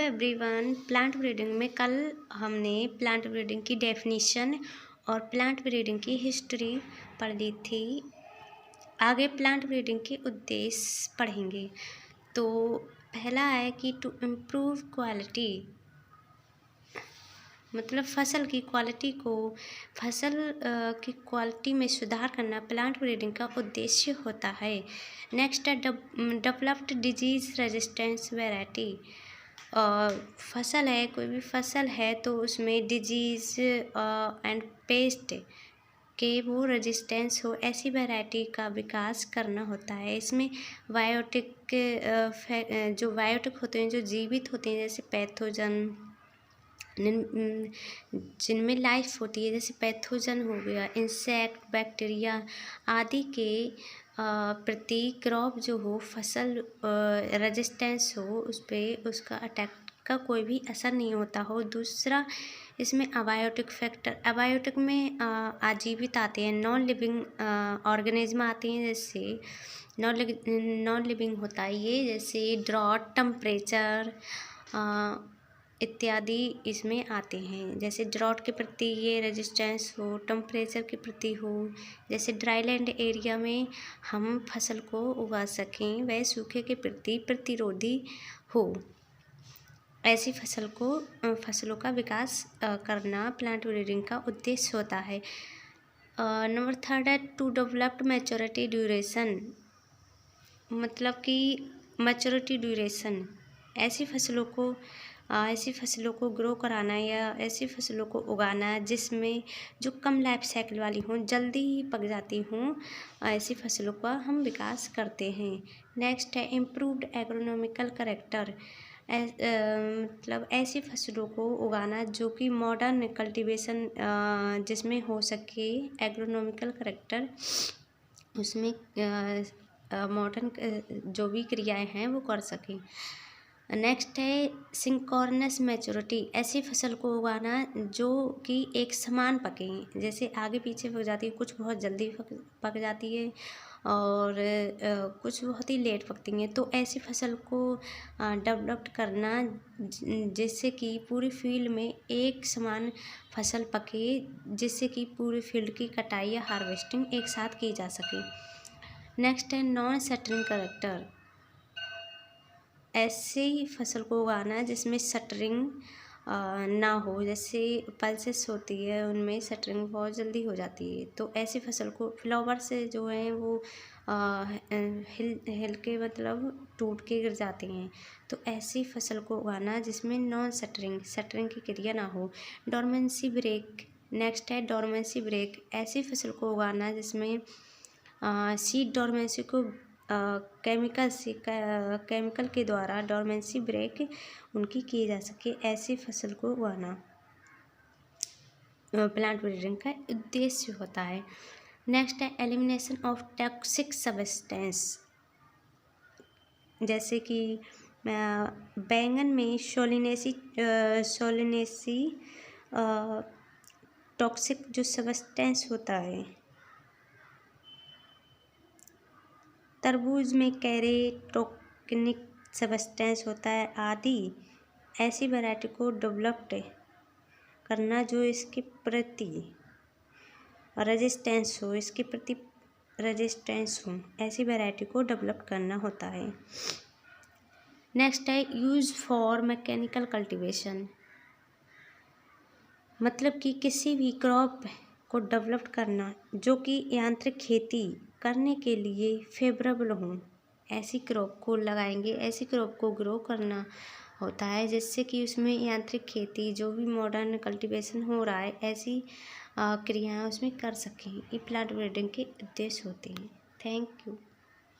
Everyone. Plant breeding में कल हमने प्लांट ब्रीडिंग की डेफिनेशन और प्लांट ब्रीडिंग की हिस्ट्री पढ़ ली थी। आगे प्लांट ब्रीडिंग के उद्देश्य पढ़ेंगे। तो पहला है कि टू इम्प्रूव क्वालिटी, मतलब फसल की क्वालिटी में सुधार करना प्लांट ब्रीडिंग का उद्देश्य होता है। नेक्स्ट है डेवलप्ड डिजीज़ रेजिस्टेंस वैरायटी। फसल है, कोई भी फसल है तो उसमें डिजीज़ एंड पेस्ट के वो रेजिस्टेंस हो, ऐसी वैरायटी का विकास करना होता है। इसमें बायोटिक जो बायोटिक होते हैं, जो जीवित होते हैं, जैसे पैथोजन जिनमें लाइफ होती है, जैसे पैथोजन हो गया, इंसेक्ट, बैक्टीरिया आदि के प्रति क्रॉप जो हो, फसल रेजिस्टेंस हो, उस पर उसका अटैक का कोई भी असर नहीं होता हो। दूसरा, इसमें अबायोटिक फैक्टर, अबायोटिक में आजीवित आते हैं, नॉन लिविंग ऑर्गेनिज्म आते हैं, जैसे नॉन लिविंग होता है ये, जैसे ड्रॉट, टेम्परेचर इत्यादि इसमें आते हैं। जैसे ड्रॉट के प्रति ये रेजिस्टेंस हो, टेम्परेचर के प्रति हो, जैसे ड्राईलैंड एरिया में हम फसल को उगा सकें, वह सूखे के प्रति प्रतिरोधी हो, ऐसी फसलों का विकास करना प्लांट ब्रीडिंग का उद्देश्य होता है। नंबर 3 है टू डेवलप्ड मैच्योरिटी ड्यूरेशन, मतलब कि मैच्योरिटी ड्यूरेशन, ऐसी फसलों को ग्रो कराना या ऐसी फसलों को उगाना जिसमें जो कम लाइफ साइकिल वाली हों, जल्दी ही पक जाती हों, ऐसी फसलों का हम विकास करते हैं। नेक्स्ट है इम्प्रूव्ड एग्रोनॉमिकल करेक्टर, मतलब ऐसी फसलों को उगाना जो कि मॉडर्न कल्टीवेशन जिसमें हो सके, एग्रोनॉमिकल करेक्टर उसमें मॉडर्न जो भी क्रियाएं हैं वो कर सकें। नेक्स्ट है सिंक्रोनस मैच्योरिटी, ऐसी फसल को उगाना जो कि एक समान पकें, जैसे आगे पीछे पक जाती है, कुछ बहुत जल्दी पक जाती है और कुछ बहुत ही लेट पकती हैं। तो ऐसी फसल को डेवलप्ड करना जिससे कि पूरी फील्ड में एक समान फसल पके, जिससे कि पूरी फील्ड की कटाई या हार्वेस्टिंग एक साथ की जा सके। नेक्स्ट है नॉन शटरिंग करेक्टर, ऐसी फसल को उगाना जिसमें शटरिंग ना हो, जैसे पल्सेस होती है उनमें शटरिंग बहुत जल्दी हो जाती है, तो ऐसी फसल को फ्लावर से जो है वो हिल के मतलब टूट के गिर जाते हैं, तो ऐसी फसल को उगाना जिसमें नॉन शटरिंग की क्रिया ना हो। डोरमेंसी ब्रेक, नेक्स्ट है डोरमेंसी ब्रेक, ऐसी फसल को उगाना जिसमें सीड डोरमेंसी को केमिकल के द्वारा डोरमेंसी ब्रेक उनकी की जा सके, ऐसी फसल को उगाना प्लांट ब्रीडिंग का उद्देश्य होता है। नेक्स्ट है एलिमिनेशन ऑफ टॉक्सिक सब्सटेंस, जैसे कि बैंगन में सोलिनेसी टॉक्सिक जो सब्सटेंस होता है, तरबूज में कैरेटोनिक सब्सटेंस होता है आदि, ऐसी वैरायटी को डेवलप्ड करना जो इसके प्रति रेजिस्टेंस हो, ऐसी वैरायटी को डेवलप करना होता है। नेक्स्ट है यूज फॉर मैकेनिकल कल्टीवेशन, मतलब कि किसी भी क्रॉप को डेवलप करना जो कि यांत्रिक खेती करने के लिए फेवरेबल हों, ऐसी क्रॉप को लगाएंगे, ऐसी क्रॉप को ग्रो करना होता है जिससे कि उसमें यांत्रिक खेती, जो भी मॉडर्न कल्टीवेशन हो रहा है, ऐसी क्रियाएं उसमें कर सकें। ये प्लांट ब्रीडिंग के उद्देश्य होते हैं। Thank you.